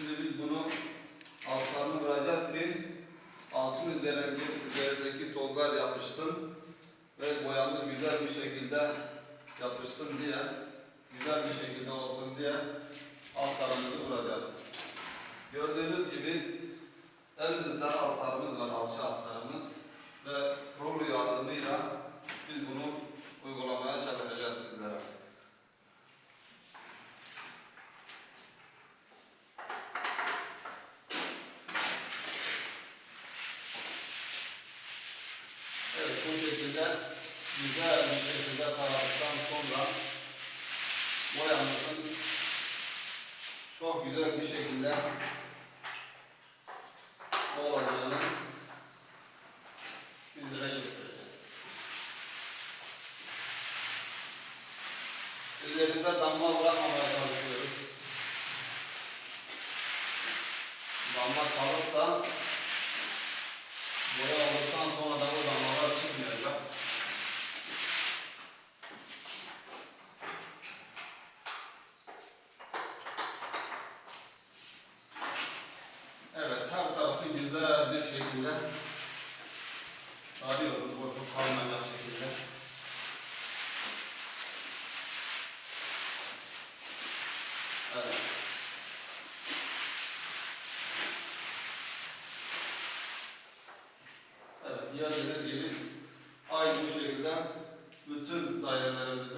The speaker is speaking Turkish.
Şimdi biz bunu altlarını vuracağız ki alçın üzerindeki tozlar yapışsın ve boyamız güzel bir şekilde yapışsın diye, güzel bir şekilde olsun diye altlarımızı vuracağız. Gördüğünüz gibi elimizde astarımız var, alçı astarımız ve rulo yardımıyla biz bunu uygulamaya çalışacağız sizlere. Evet, bu şekilde güzel bir şekilde taradıktan sonra boyamızın çok güzel bir şekilde olacağını sizlere göstereceğiz. Üzerinde damla bırakmamaya çalışıyoruz. Damla kalırsa boya aldıktan sonra da bu damlalar çıkmayacak. Evet, her tarafı güzel bir şekilde arıyoruz, boşluk kalmayacak şekilde. Evet. Evet, gördüğünüz gibi aynı bu şekilde bütün dairelerimizi